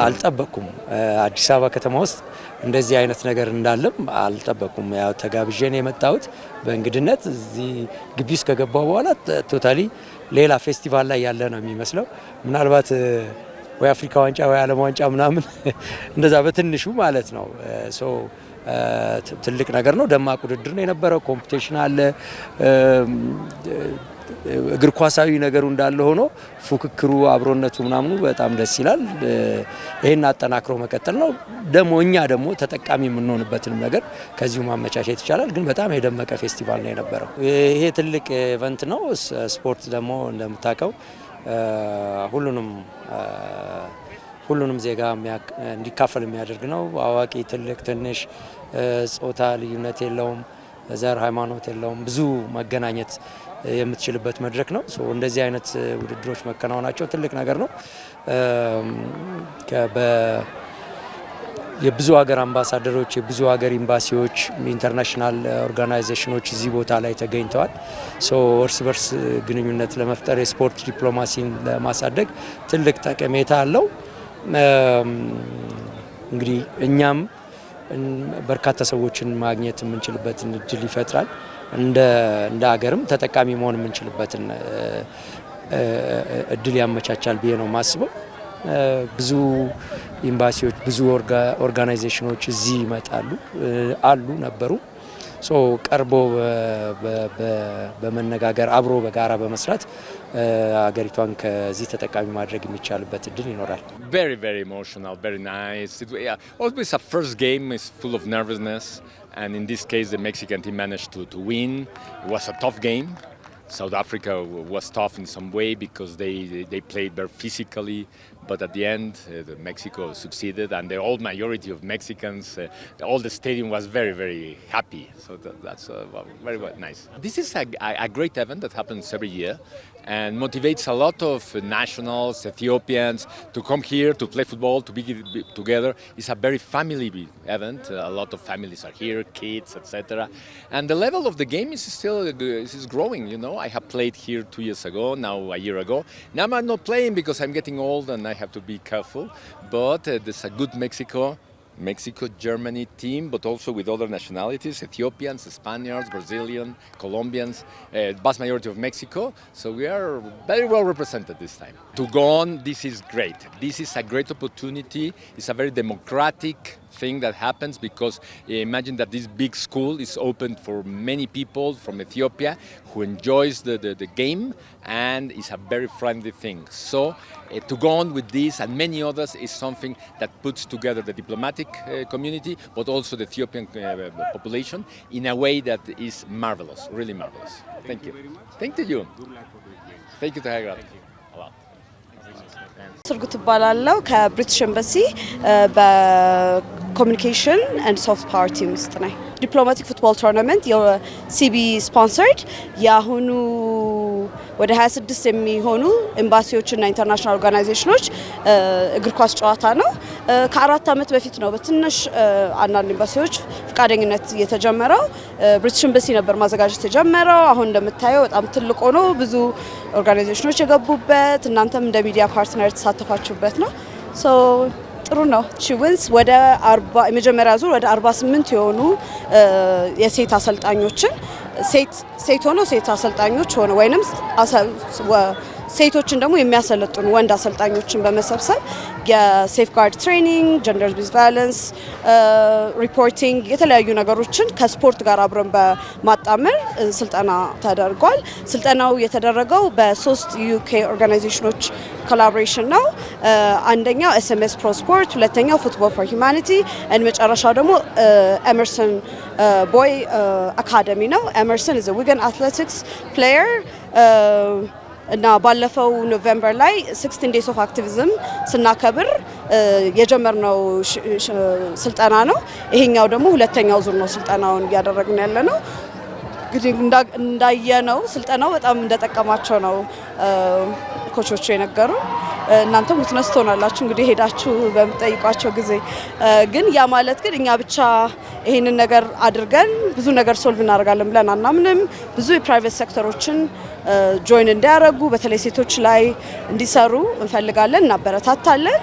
አልጠበቅኩም። አዲስ አበባ ከተማ ውስጥ እንደዚህ አይነት ነገር እንዳለም አልጠበቅኩም። ያው ተጋብዤ ነው የመጣሁት በእንግድነት። እዚህ ግቢ ውስጥ ከገባው በኋላ ቶታሊ ሌላ ፌስቲቫል ላይ ያለ ነው የሚመስለው። ምናልባት ወይ አፍሪካ ዋንጫ ወይ ዓለም ዋንጫ ምናምን እንደዛ በትንሹ ማለት ነው። ትልቅ ነገር ነው። ደማቅ ውድድር ነው የነበረው። ኮምፒቲሽን አለ። እግር ኳሳዊ ነገሩ እንዳለ ሆኖ ፉክክሩ፣ አብሮነቱ ምናምኑ በጣም ደስ ይላል። ይሄን አጠናክሮ መቀጠል ነው። እኛ ደግሞ ተጠቃሚ የምንሆንበትንም ነገር ከዚሁ ማመቻቸት ይቻላል። ግን በጣም የደመቀ ፌስቲቫል ነው የነበረው። ይሄ ትልቅ ኢቨንት ነው። ስፖርት ደግሞ እንደምታውቀው ሁሉንም ዜጋ እንዲካፈል የሚያደርግ ነው። አዋቂ፣ ትልቅ፣ ትንሽ፣ ጾታ ልዩነት የለውም። ዘር፣ ሃይማኖት የለውም። ብዙ መገናኘት የምትችልበት መድረክ ነው። እንደዚህ አይነት ውድድሮች መከናወናቸው ትልቅ ነገር ነው። የብዙ ሀገር አምባሳደሮች፣ የብዙ ሀገር ኤምባሲዎች፣ ኢንተርናሽናል ኦርጋናይዜሽኖች እዚህ ቦታ ላይ ተገኝተዋል። እርስ በርስ ግንኙነት ለመፍጠር የስፖርት ዲፕሎማሲን ለማሳደግ ትልቅ ጠቀሜታ አለው። እንግዲህ እኛም በርካታ ሰዎችን ማግኘት የምንችልበትን እድል ይፈጥራል። እንደ ሀገርም ተጠቃሚ መሆን የምንችልበትን እድል ያመቻቻል ብዬ ነው የማስበው። ብዙ ኤምባሲዎች፣ ብዙ ኦርጋናይዜሽኖች እዚህ ይመጣሉ ነበሩ። ቀርቦ በመነጋገር አብሮ በጋራ በመስራት ሀገሪቷን ከዚህ ተጠቃሚ ማድረግ የሚቻልበት እድል ይኖራል። Very, very emotional, very nice. Always a first game is full of nervousness, and in this case the Mexican team managed to win. It was a tough game. South Africa was tough in some way because they played very physically, but at the end Mexico succeeded, and the old majority of Mexicans, all the stadium was very, very happy. So that's very, very nice. This is a great event that happens every year and motivates a lot of nationals, Ethiopians, to come here to play football, to be together. It's a very family event. A lot of families are here, kids, etc. And the level of the game is still growing. I have played here 2 years ago, now a year ago. Now I'm not playing because I'm getting old and I have to be careful. But there's a good Mexico-Germany team, but also with other nationalities, Ethiopians, Spaniards, Brazilian, Colombians, vast majority of Mexico. So we are very well represented this time. To go on, this is great. This is a great opportunity. It's a very democratic thing that happens because imagine that this big school is open for many people from Ethiopia who enjoys the game, and it's a very friendly thing. So to go on with this and many others is something that puts together the diplomatic community, but also the Ethiopian population in a way that is marvelous, really marvelous. Thank you. Thank you. Thank you to Hagra. ስርጉት ባላለው ከብሪቲሽ ኤምባሲ በኮሚኒኬሽን ኤንድ ሶፍት ፓወር ቲም ውስጥ ነኝ። ዲፕሎማቲክ ፉትቦል ቶርናመንት የሲቢ ስፖንሰርድ የአሁኑ ወደ 26 የሚሆኑ ኤምባሲዎችና ኢንተርናሽናል ኦርጋናይዜሽኖች እግር ኳስ ጨዋታ ነው። ከ4 ዓመት በፊት ነው በትንሽ አንዳንድ ኤምባሲዎች ፍቃደኝነት የተጀመረው። ብሪቲሽ ኤምባሲ ነበር ማዘጋጀት የጀመረው። አሁን እንደምታየው በጣም ትልቅ ሆኖ ብዙ ኦርጋናይዜሽኖች የገቡበት፣ እናንተም እንደ ሚዲያ ፓርትነር ተሳተፋችሁበት ነው። ጥሩ ነው። ሺዊንስ ወደ 40 የመጀመሪያ ዙር ወደ 48 የሆኑ የሴት አሰልጣኞችን ሴት ሆኖ ሴት አሰልጣኞች ሆኖ ወይንም ሴቶችን ደግሞ የሚያሰለጥኑ ወንድ አሰልጣኞችን በመሰብሰብ የሴፍጋርድ ትሬኒንግ፣ ጀንደር ቤዝ ቫዮለንስ ሪፖርቲንግ የተለያዩ ነገሮችን ከስፖርት ጋር አብረን በማጣመር ስልጠና ተደርጓል። ስልጠናው የተደረገው በ3 ዩኬ ኦርጋናይዜሽኖች ኮላቦሬሽን ነው። አንደኛው ኤስኤምኤስ ፕሮ ስፖርት፣ ሁለተኛው ፉትቦል ፎር ሂውማኒቲ እና መጨረሻው ደግሞ ኤመርሰን ቦይ አካዳሚ ነው። ኤመርሰን is a Wigan athletics player እና ባለፈው ኖቬምበር ላይ 16 days of activism ስናከብር የጀመርነው ስልጠና ነው። ይሄኛው ደግሞ ሁለተኛው ዙር ነው ስልጠናውን እያደረግን ያለነው። እንግዲህ እንዳየነው ስልጠናው በጣም እንደጠቀማቸው ነው ኮቾቹ የነገሩ። እናንተም ዊትነስ ትሆናላችሁ እንግዲህ ሄዳችሁ በመጠይቋቸው ጊዜ። ግን ያ ማለት ግን እኛ ብቻ ይሄንን ነገር አድርገን ብዙ ነገር ሶልቭ እናደርጋለን ብለን አናምንም። ብዙ የፕራይቬት ሴክተሮችን ጆይን እንዲያደርጉ በተለይ ሴቶች ላይ እንዲሰሩ እንፈልጋለን፣ እናበረታታለን።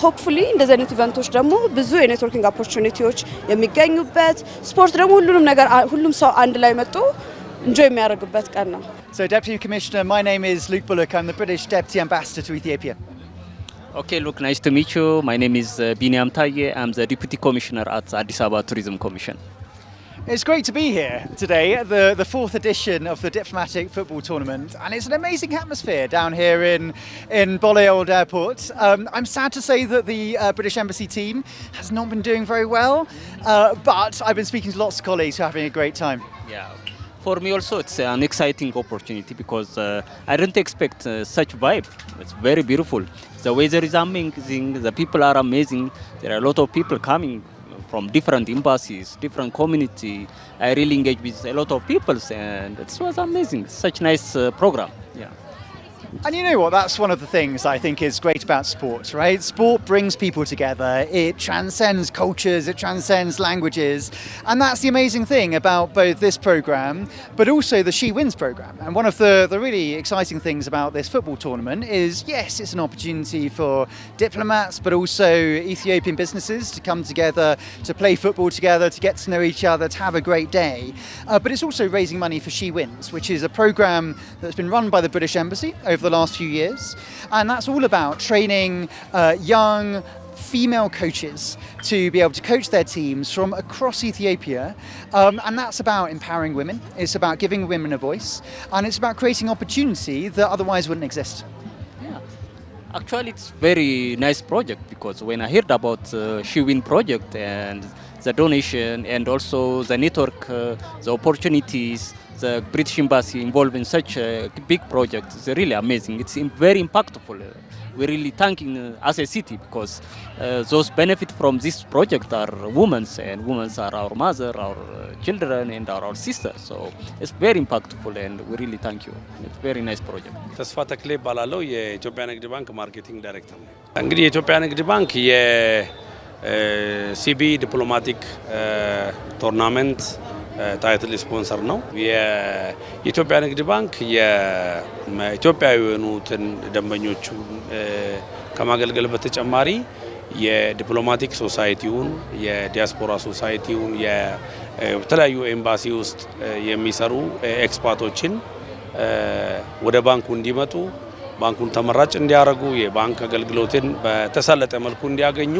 ሆፕፉሊ እንደዚህ አይነት ኢቨንቶች ደግሞ ብዙ የኔትወርኪንግ ኦፖርቹኒቲዎች የሚገኙበት ስፖርት ደግሞ ሁሉም ሰው አንድ ላይ መጥቶ enjoy የሚያደርግበት ቀን ነው። So Deputy Commissioner, my name is Luke Bullock. I'm the British Deputy Ambassador to Ethiopia. Okay, look, nice to meet you. My name is Biniam Taye. I'm the Deputy Commissioner at Addis Ababa Tourism Commission. It's great to be here today at the fourth edition of the Diplomatic Football Tournament, and it's an amazing atmosphere down here in Bole Old Airport. I'm sad to say that the British Embassy team has not been doing very well, but I've been speaking to lots of colleagues who are having a great time. Yeah. For me also it's an exciting opportunity because I didn't expect such vibe. It's very beautiful. The weather is amazing, the people are amazing. There are a lot of people coming from different embassies, different community. I really engage with a lot of people and it was amazing. Such nice program. Yeah. And you know what, that's one of the things I think is great about sport, right? Sport brings people together, it transcends cultures, it transcends languages, and that's the amazing thing about both this programme, but also the She Wins programme. And one of the really exciting things about this football tournament is, yes, it's an opportunity for diplomats, but also Ethiopian businesses to come together, to play football together, to get to know each other, to have a great day. But it's also raising money for She Wins, which is a programme that's been run by the British Embassy over the last few years, and that's all about training young female coaches to be able to coach their teams from across Ethiopia, and that's about empowering women, it's about giving women a voice, and it's about creating opportunity that otherwise wouldn't exist. Yeah, actually it's very nice project because when I heard about She Win project and the donation and also the network, the opportunities, the British Embassy involved in such a big project is really amazing. It's very impactful. We're really thanking as a city because those benefit from this project are women, and women are our mother, our children, and our sisters. So it's very impactful, and we really thank you. It's a very nice project. ተስፋ ተክሌ ይባላል የኢትዮጵያ ንግድ ባንክ ማርኬቲንግ ዳይሬክተር ነው። እንግዲህ የኢትዮጵያ ንግድ ባንክ የሲቢ ዲፕሎማቲክ ቶርናመንት ታይትል ስፖንሰር ነው። የኢትዮጵያ ንግድ ባንክ የኢትዮጵያዊ የሆኑትን ደንበኞቹ ከማገልገል በተጨማሪ የዲፕሎማቲክ ሶሳይቲውን፣ የዲያስፖራ ሶሳይቲውን፣ የተለያዩ ኤምባሲ ውስጥ የሚሰሩ ኤክስፓቶችን ወደ ባንኩ እንዲመጡ፣ ባንኩን ተመራጭ እንዲያደርጉ፣ የባንክ አገልግሎትን በተሳለጠ መልኩ እንዲያገኙ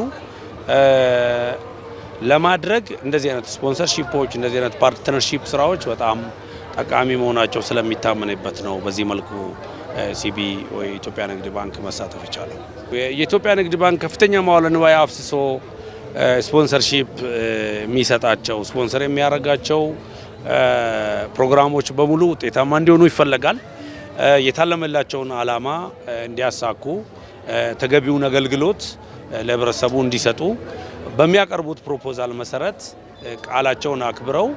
ለማድረግ እንደዚህ አይነት ስፖንሰርሺፖች እንደዚህ አይነት ፓርትነርሺፕ ስራዎች በጣም ጠቃሚ መሆናቸው ስለሚታመንበት ነው በዚህ መልኩ ሲቢ ወይ ኢትዮጵያ ንግድ ባንክ መሳተፍ ይቻላል። የኢትዮጵያ ንግድ ባንክ ከፍተኛ መዋዕለ ንዋይ አፍስሶ ስፖንሰርሺፕ የሚሰጣቸው ስፖንሰር የሚያደርጋቸው ፕሮግራሞች በሙሉ ውጤታማ እንዲሆኑ ይፈልጋል። የታለመላቸውን አላማ እንዲያሳኩ ተገቢውን አገልግሎት ለህብረተሰቡ እንዲሰጡ በሚያቀርቡት ፕሮፖዛል መሰረት ቃላቸውን አክብረው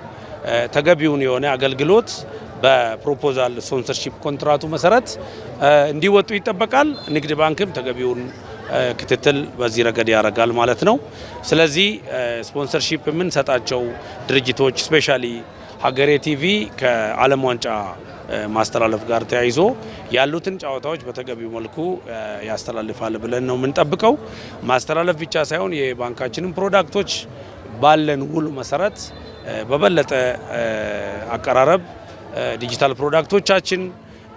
ተገቢውን የሆነ አገልግሎት በፕሮፖዛል ስፖንሰርሺፕ ኮንትራቱ መሰረት እንዲወጡ ይጠበቃል። ንግድ ባንክም ተገቢውን ክትትል በዚህ ረገድ ያደርጋል ማለት ነው። ስለዚህ ስፖንሰርሺፕ የምንሰጣቸው ድርጅቶች ስፔሻሊ ሀገሬ ቲቪ ከዓለም ዋንጫ ማስተላለፍ ጋር ተያይዞ ያሉትን ጨዋታዎች በተገቢው መልኩ ያስተላልፋል ብለን ነው የምንጠብቀው። ማስተላለፍ ብቻ ሳይሆን የባንካችንን ፕሮዳክቶች ባለን ውል መሰረት በበለጠ አቀራረብ ዲጂታል ፕሮዳክቶቻችን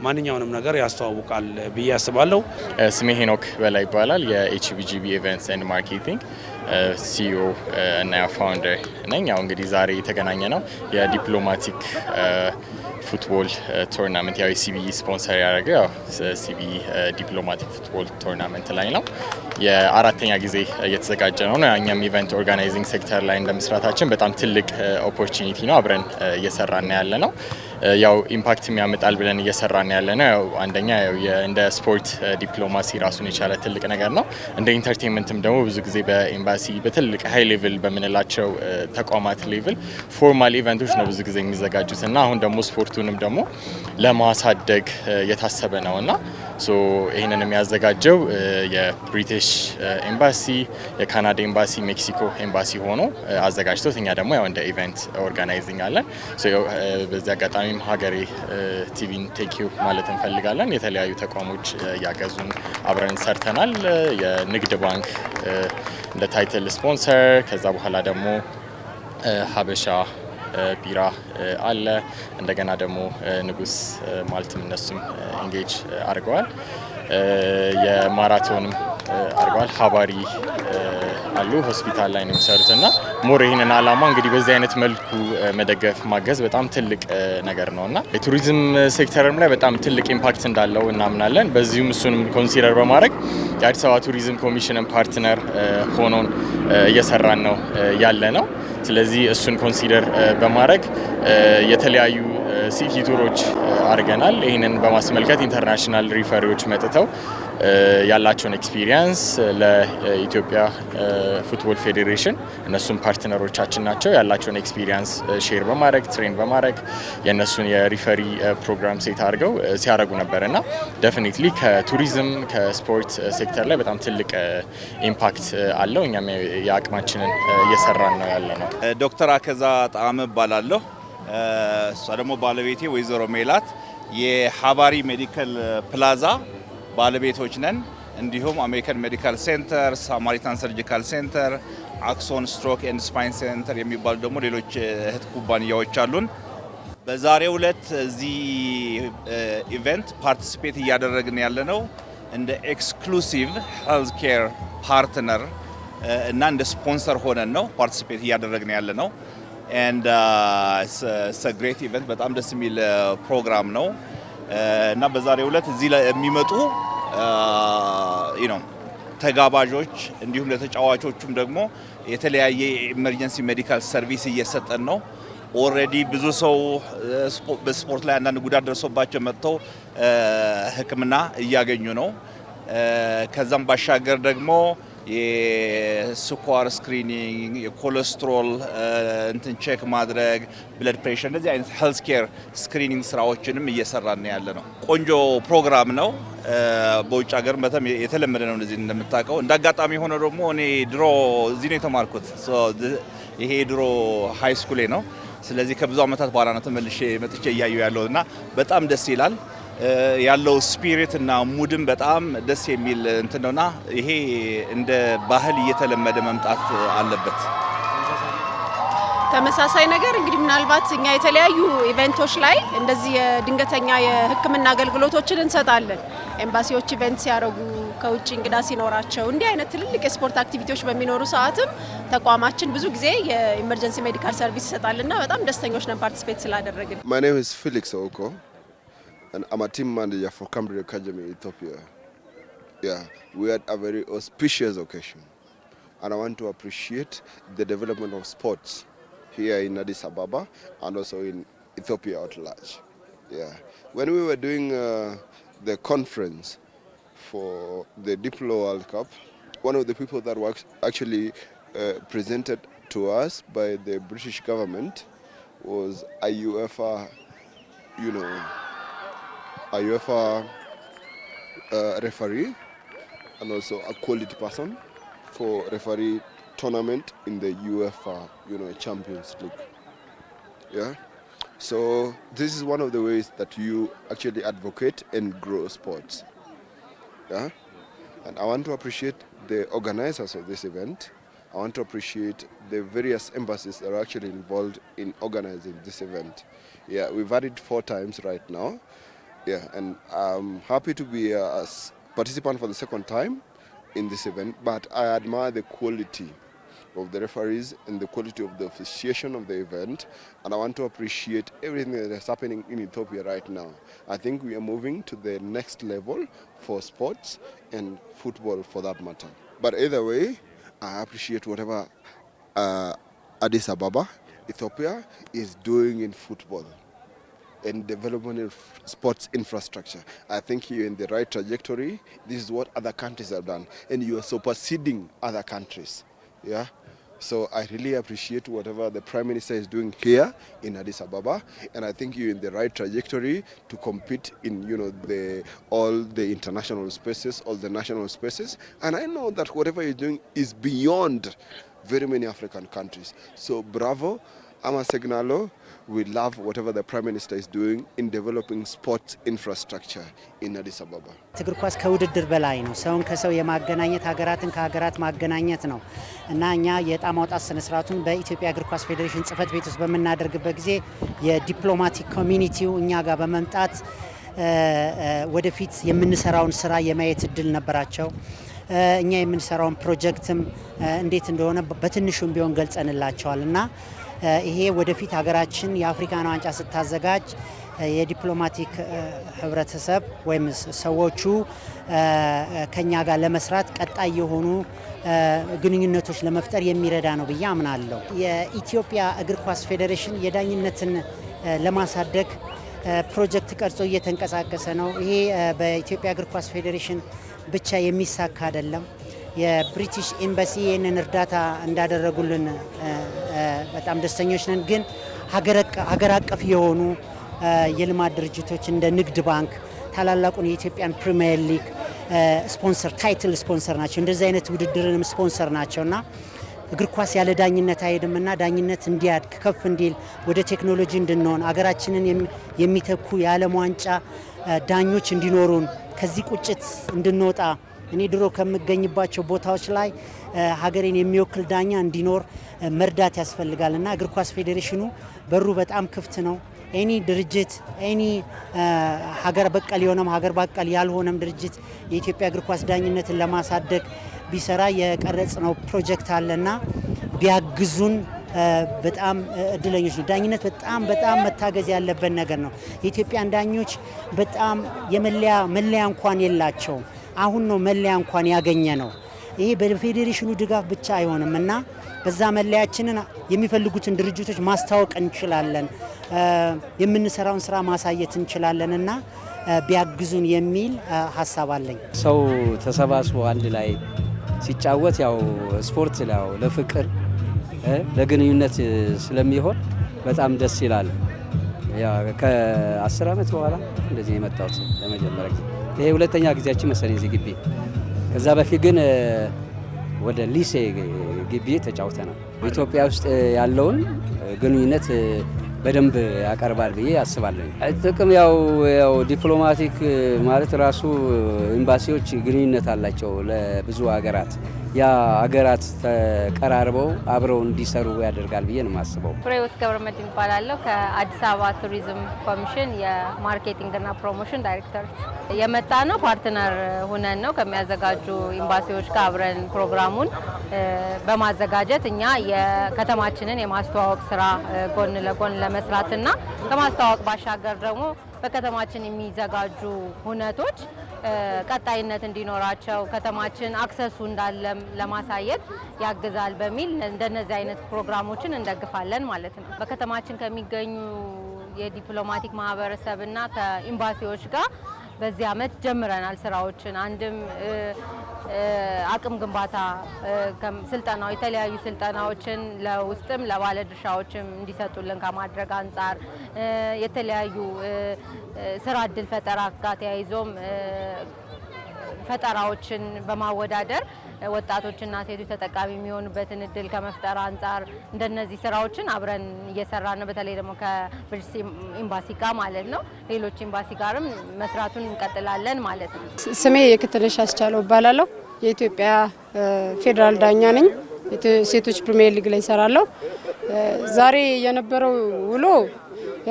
ማንኛውንም ነገር ያስተዋውቃል ብዬ አስባለሁ። ስሜ ሄኖክ በላይ ይባላል። የኤችቢጂቢ ኢቨንትስ ኤንድ ማርኬቲንግ ሲኢኦ እና ፋውንደር ነኝ። ያው እንግዲህ ዛሬ የተገናኘ ነው የዲፕሎማቲክ ፉትቦል ቶርናመንት ያው ሲቢ ስፖንሰር ያደረገ ያው ሲቢ ዲፕሎማቲክ ፉትቦል ቶርናመንት ላይ ነው። የአራተኛ ጊዜ እየተዘጋጀ ነው። እኛም ኢቨንት ኦርጋናይዚንግ ሴክተር ላይ እንደመስራታችን በጣም ትልቅ ኦፖርቹኒቲ ነው። አብረን እየሰራን ያለ ነው። ያው ኢምፓክት የሚያመጣል ብለን እየሰራን ያለ ነው። ያው አንደኛ ያው እንደ ስፖርት ዲፕሎማሲ ራሱን የቻለ ትልቅ ነገር ነው። እንደ ኢንተርቴንመንትም ደግሞ ብዙ ጊዜ በኤምባሲ በትልቅ ሃይ ሌቭል በምንላቸው ተቋማት ሌቭል ፎርማል ኢቨንቶች ነው ብዙ ጊዜ የሚዘጋጁት እና አሁን ደግሞ ስፖርቱንም ደግሞ ለማሳደግ የታሰበ ነውና ይህንን የሚያዘጋጀው የብሪቲሽ ኤምባሲ፣ የካናዳ ኤምባሲ፣ ሜክሲኮ ኤምባሲ ሆኖ አዘጋጅቶት እኛ ደግሞ ያው እንደ ኢቨንት ኦርጋናይዚንግ አለን። በዚህ አጋጣሚ በአጋጣሚም ሀገሬ ቲቪን ቴኪዩ ማለት እንፈልጋለን። የተለያዩ ተቋሞች ያገዙን አብረን ሰርተናል። የንግድ ባንክ እንደ ታይትል ስፖንሰር፣ ከዛ በኋላ ደግሞ ሀበሻ ቢራ አለ። እንደገና ደግሞ ንጉስ ማልትም እነሱም ኢንጌጅ አድርገዋል። የማራቶንም አድርገዋል። ሀባሪ አሉ ሆስፒታል ላይ ነው የሚሰሩት እና ሞር ይህንን አላማ እንግዲህ በዚህ አይነት መልኩ መደገፍ ማገዝ በጣም ትልቅ ነገር ነው እና የቱሪዝም ሴክተርም ላይ በጣም ትልቅ ኢምፓክት እንዳለው እናምናለን። በዚሁም እሱንም ኮንሲደር በማድረግ የአዲስ አበባ ቱሪዝም ኮሚሽንን ፓርትነር ሆኖን እየሰራን ነው ያለ ነው። ስለዚህ እሱን ኮንሲደር በማድረግ የተለያዩ ሲቲ ቱሮች አድርገናል። ይህንን በማስመልከት ኢንተርናሽናል ሪፈሪዎች መጥተው ያላቸውን ኤክስፒሪየንስ ለኢትዮጵያ ፉትቦል ፌዴሬሽን እነሱም ፓርትነሮቻችን ናቸው ያላቸውን ኤክስፒሪየንስ ሼር በማድረግ ትሬን በማድረግ የእነሱን የሪፈሪ ፕሮግራም ሴት አድርገው ሲያደርጉ ነበር እና ዴፊኒትሊ ከቱሪዝም ከስፖርት ሴክተር ላይ በጣም ትልቅ ኢምፓክት አለው። እኛም የአቅማችንን እየሰራን ነው ያለ ነው። ዶክተር አከዛ ጣዕም እባላለሁ። እሷ ደግሞ ባለቤቴ ወይዘሮ ሜላት የሀባሪ ሜዲካል ፕላዛ ባለቤቶች ነን። እንዲሁም አሜሪካን ሜዲካል ሴንተር፣ ሳማሪታን ሰርጂካል ሴንተር፣ አክሶን ስትሮክ ኤንድ ስፓይን ሴንተር የሚባሉ ደግሞ ሌሎች እህት ኩባንያዎች አሉን። በዛሬው ዕለት እዚህ ኢቨንት ፓርቲሲፔት እያደረግን ያለነው እንደ ኤክስክሉሲቭ ሄልዝ ኬር ፓርትነር እና እንደ ስፖንሰር ሆነን ነው ፓርቲሲፔት እያደረግን ያለነው። and it's a great event በጣም ደስ የሚል ፕሮግራም ነው እና በዛሬው ዕለት እዚህ የሚመጡ ተጋባዦች እንዲሁም ለተጫዋቾቹም ደግሞ የተለያየ ኢመርጀንሲ ሜዲካል ሰርቪስ እየሰጠን ነው። ኦልሬዲ ብዙ ሰው በስፖርት ላይ አንዳንድ ጉዳት ደርሶባቸው መጥተው ሕክምና እያገኙ ነው። ከዛም ባሻገር ደግሞ የስኳር ስክሪኒንግ፣ የኮሌስትሮል እንትን ቼክ ማድረግ፣ ብለድ ፕሬሸር፣ እንደዚህ አይነት ሄልዝ ኬር ስክሪኒንግ ስራዎችንም እየሰራን ያለ ነው። ቆንጆ ፕሮግራም ነው። በውጭ ሀገር በጣም የተለመደ ነው እንደዚህ እንደምታውቀው። እንዳጋጣሚ ሆኖ ደግሞ እኔ ድሮ እዚህ ነው የተማርኩት። ይሄ ድሮ ሃይ ስኩሌ ነው። ስለዚህ ከብዙ ዓመታት በኋላ ነው ተመልሼ መጥቼ እያየሁ ያለውና በጣም ደስ ይላል። ያለው ስፒሪት እና ሙድም በጣም ደስ የሚል እንትን ነውና ይሄ እንደ ባህል እየተለመደ መምጣት አለበት። ተመሳሳይ ነገር እንግዲህ ምናልባት እኛ የተለያዩ ኢቨንቶች ላይ እንደዚህ የድንገተኛ የሕክምና አገልግሎቶችን እንሰጣለን። ኤምባሲዎች ኢቨንት ሲያደርጉ፣ ከውጭ እንግዳ ሲኖራቸው፣ እንዲህ አይነት ትልልቅ የስፖርት አክቲቪቲዎች በሚኖሩ ሰዓትም ተቋማችን ብዙ ጊዜ የኢመርጀንሲ ሜዲካል ሰርቪስ ይሰጣልና በጣም ደስተኞች ነን ፓርቲሲፔት ስላደረግን። My name is Felix Oko. And I'm a team manager for Cambridge Academy, Ethiopia. Yeah, we had a very auspicious occasion. And I want to appreciate the development of sports here in Addis Ababa and also in Ethiopia at large. Yeah. When we were doing the conference for the Diplo World Cup, one of the people that was actually presented to us by the British government was a UEFA, a UEFA referee and also a quality person for referee tournament in the UEFA, Champions League. Yeah. So this is one of the ways that you actually advocate and grow sports. Yeah. And I want to appreciate the organizers of this event. I want to appreciate the various embassies that are actually involved in organizing this event. Yeah, we've had it 4 times right now. Yeah, and I'm happy to be a participant for the second time in this event, but I admire the quality of the referees and the quality of the officiation of the event, and I want to appreciate everything that is happening in Ethiopia right now. I think we are moving to the next level for sports and football for that matter. But either way, I appreciate whatever Addis Ababa, Ethiopia, is doing in football and development of sports infrastructure. I think you're in the right trajectory. This is what other countries have done, and you are superseding other countries. Yeah. So I really appreciate whatever the Prime Minister is doing here in Addis Ababa, and I think you're in the right trajectory to compete in all the international spaces, all the national spaces, and I know that whatever you're doing is beyond very many African countries. So bravo, Amasegnalo. we love whatever the Prime Minister is doing in developing sports infrastructure in Addis Ababa. እግር ኳስ ከውድድር በላይ ነው። ሰውን ከሰው የማገናኘት ሀገራትን ከሀገራት ማገናኘት ነው እና እኛ የዕጣ ማውጣት ስነ ስርዓቱን በኢትዮጵያ እግር ኳስ ፌዴሬሽን ጽህፈት ቤት ውስጥ በመናደርግበት ጊዜ የዲፕሎማቲክ ኮሚኒቲው እኛ ጋር በመምጣት ወደፊት የምንሰራውን ስራ የማየት እድል ነበራቸው። እኛ የምንሰራውን ፕሮጀክትም እንዴት እንደሆነ በትንሹም ቢሆን ገልጸንላቸዋል እና ይሄ ወደፊት ሀገራችን የአፍሪካን ዋንጫ ስታዘጋጅ የዲፕሎማቲክ ህብረተሰብ ወይም ሰዎቹ ከኛ ጋር ለመስራት ቀጣይ የሆኑ ግንኙነቶች ለመፍጠር የሚረዳ ነው ብዬ አምናለሁ። የኢትዮጵያ እግር ኳስ ፌዴሬሽን የዳኝነትን ለማሳደግ ፕሮጀክት ቀርጾ እየተንቀሳቀሰ ነው። ይሄ በኢትዮጵያ እግር ኳስ ፌዴሬሽን ብቻ የሚሳካ አይደለም። የብሪቲሽ ኤምባሲ ይህንን እርዳታ እንዳደረጉልን በጣም ደስተኞች ነን። ግን ሀገር አቀፍ የሆኑ የልማት ድርጅቶች እንደ ንግድ ባንክ ታላላቁን የኢትዮጵያን ፕሪሚየር ሊግ ስፖንሰር ታይትል ስፖንሰር ናቸው። እንደዚህ አይነት ውድድርንም ስፖንሰር ናቸውና እግር ኳስ ያለ ዳኝነት አይሄድምና ዳኝነት እንዲያድግ ከፍ እንዲል ወደ ቴክኖሎጂ እንድንሆን አገራችንን የሚተኩ የዓለም ዋንጫ ዳኞች እንዲኖሩን ከዚህ ቁጭት እንድንወጣ እኔ ድሮ ከምገኝባቸው ቦታዎች ላይ ሀገሬን የሚወክል ዳኛ እንዲኖር መርዳት ያስፈልጋልና እግር ኳስ ፌዴሬሽኑ በሩ በጣም ክፍት ነው። ኤኒ ድርጅት ኤኒ ሀገር በቀል የሆነም ሀገር በቀል ያልሆነም ድርጅት የኢትዮጵያ እግር ኳስ ዳኝነትን ለማሳደግ ቢሰራ የቀረጽነው ፕሮጀክት አለና ቢያግዙን በጣም እድለኞች ነው። ዳኝነት በጣም መታገዝ ያለበት ነገር ነው። የኢትዮጵያን ዳኞች በጣም መለያ እንኳን የላቸውም። አሁን ነው መለያ እንኳን ያገኘ ነው። ይሄ በፌዴሬሽኑ ድጋፍ ብቻ አይሆንም እና በዛ መለያችንን የሚፈልጉትን ድርጅቶች ማስተዋወቅ እንችላለን፣ የምንሰራውን ስራ ማሳየት እንችላለን እና ቢያግዙን የሚል ሀሳብ አለኝ። ሰው ተሰባስቦ አንድ ላይ ሲጫወት ያው ስፖርት ያው ለፍቅር ለግንኙነት ስለሚሆን በጣም ደስ ይላል። ያ ከ10 ዓመት በኋላ እንደዚህ የመጣሁት ለመጀመሪያ ጊዜ ይሄ ሁለተኛ ጊዜያችን መሰለኝ እዚህ ግቢ። ከዛ በፊት ግን ወደ ሊሴ ግቢ ተጫውተናል። ኢትዮጵያ ውስጥ ያለውን ግንኙነት በደንብ ያቀርባል ብዬ አስባለሁ። ጥቅም ያው ዲፕሎማቲክ ማለት ራሱ ኤምባሲዎች ግንኙነት አላቸው ለብዙ ሀገራት። ያ ሀገራት ተቀራርበው አብረው እንዲሰሩ ያደርጋል ብዬ ነው የማስበው። ፍሬህይወት ገብረመድህን እባላለሁ። ከአዲስ አበባ ቱሪዝም ኮሚሽን የማርኬቲንግና ፕሮሞሽን ዳይሬክተር የመጣ ነው። ፓርትነር ሁነን ነው ከሚያዘጋጁ ኤምባሲዎች ጋር አብረን ፕሮግራሙን በማዘጋጀት እኛ የከተማችንን የማስተዋወቅ ስራ ጎን ለጎን ለመስራትና ከማስተዋወቅ ባሻገር ደግሞ በከተማችን የሚዘጋጁ ሁነቶች ቀጣይነት እንዲኖራቸው ከተማችን አክሰሱ እንዳለም ለማሳየት ያግዛል በሚል እንደነዚህ አይነት ፕሮግራሞችን እንደግፋለን ማለት ነው። በከተማችን ከሚገኙ የዲፕሎማቲክ ማህበረሰብና ከኤምባሲዎች ጋር በዚህ አመት ጀምረናል ስራዎችን። አንድም አቅም ግንባታ ስልጠናው የተለያዩ ስልጠናዎችን ለውስጥም ለባለድርሻዎችም እንዲሰጡልን ከማድረግ አንጻር የተለያዩ ስራ እድል ፈጠራ ጋር ተያይዞም ፈጠራዎችን በማወዳደር ወጣቶችና ሴቶች ተጠቃሚ የሚሆኑበትን እድል ከመፍጠር አንጻር እንደነዚህ ስራዎችን አብረን እየሰራን ነው። በተለይ ደግሞ ከብሪቲሽ ኤምባሲ ጋር ማለት ነው። ሌሎች ኤምባሲ ጋርም መስራቱን እንቀጥላለን ማለት ነው። ስሜ የክትነሽ አስቻለው እባላለሁ። የኢትዮጵያ ፌዴራል ዳኛ ነኝ። ሴቶች ፕሪሚየር ሊግ ላይ እሰራለሁ። ዛሬ የነበረው ውሎ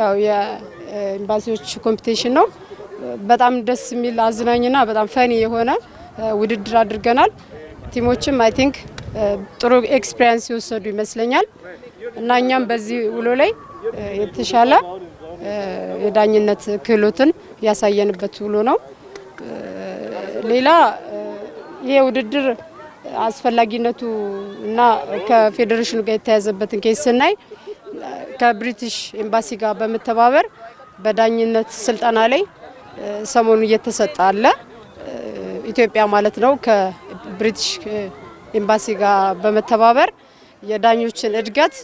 ያው የኤምባሲዎች ኮምፒቲሽን ነው። በጣም ደስ የሚል አዝናኝና በጣም ፈኒ የሆነ ውድድር አድርገናል። ቲሞችም አይ ቲንክ ጥሩ ኤክስፒሪየንስ የወሰዱ ይመስለኛል እና እኛም በዚህ ውሎ ላይ የተሻለ የዳኝነት ክህሎትን ያሳየንበት ውሎ ነው። ሌላ ይሄ ውድድር አስፈላጊነቱ እና ከፌዴሬሽኑ ጋር የተያዘበትን ኬስ ስናይ ከብሪቲሽ ኤምባሲ ጋር በመተባበር በዳኝነት ስልጠና ላይ ሰሞኑ እየተሰጠ አለ። ኢትዮጵያ ማለት ነው ከብሪቲሽ ኤምባሲ ጋር በመተባበር የዳኞችን እድገት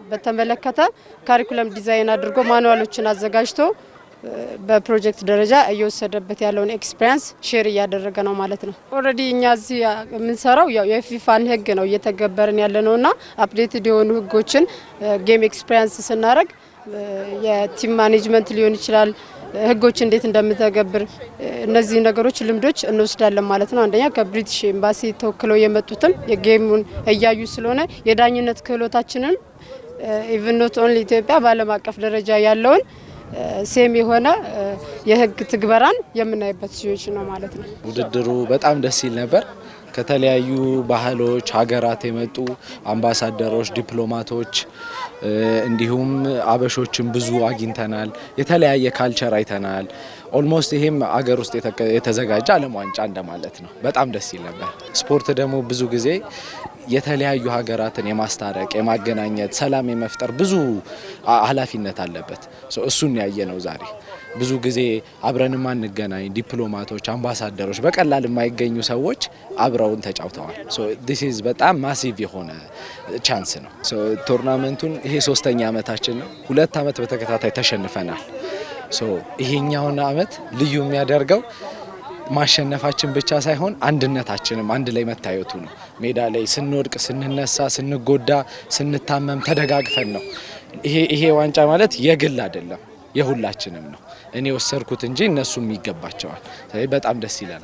በተመለከተ ካሪኩለም ዲዛይን አድርጎ ማኑዋሎችን አዘጋጅቶ በፕሮጀክት ደረጃ እየወሰደበት ያለውን ኤክስፒሪየንስ ሼር እያደረገ ነው ማለት ነው። ኦልሬዲ እኛ እዚህ የምንሰራው ያው የፊፋን ህግ ነው እየተገበርን ያለነውና አፕዴትድ የሆኑ ህጎችን ጌም ኤክስፒሪየንስ ስናደርግ የቲም ማኔጅመንት ሊሆን ይችላል፣ ህጎች እንዴት እንደምተገብር እነዚህ ነገሮች ልምዶች እንወስዳለን ማለት ነው። አንደኛ ከብሪቲሽ ኤምባሲ ተወክለው የመጡትም የጌሙን እያዩ ስለሆነ የዳኝነት ክህሎታችንን ኢቭን ኖት ኦንሊ ኢትዮጵያ በዓለም አቀፍ ደረጃ ያለውን ሴም የሆነ የህግ ትግበራን የምናይበት ሲሆን ነው ማለት ነው። ውድድሩ በጣም ደስ ይል ነበር። ከተለያዩ ባህሎች ሀገራት የመጡ አምባሳደሮች፣ ዲፕሎማቶች እንዲሁም አበሾችን ብዙ አግኝተናል። የተለያየ ካልቸር አይተናል። ኦልሞስት ይሄም አገር ውስጥ የተዘጋጀ ዓለም ዋንጫ እንደማለት ነው። በጣም ደስ ይል ነበር። ስፖርት ደግሞ ብዙ ጊዜ የተለያዩ ሀገራትን የማስታረቅ የማገናኘት፣ ሰላም የመፍጠር ብዙ ኃላፊነት አለበት። እሱን ያየ ነው ዛሬ። ብዙ ጊዜ አብረን ማንገናኝ ዲፕሎማቶች፣ አምባሳደሮች በቀላል የማይገኙ ሰዎች አብረውን ተጫውተዋል። ዲስ ኢዝ በጣም ማሲቭ የሆነ ቻንስ ነው። ቶርናመንቱን ይሄ 3ኛ ዓመታችን ነው። 2 ዓመት በተከታታይ ተሸንፈናል። ይሄኛውን ዓመት ልዩ የሚያደርገው ማሸነፋችን ብቻ ሳይሆን አንድነታችንም አንድ ላይ መታየቱ ነው። ሜዳ ላይ ስንወድቅ፣ ስንነሳ፣ ስንጎዳ፣ ስንታመም ተደጋግፈን ነው። ይሄ ዋንጫ ማለት የግል አይደለም፣ የሁላችንም ነው። እኔ ወሰርኩት እንጂ እነሱም ይገባቸዋል። በጣም ደስ ይላል።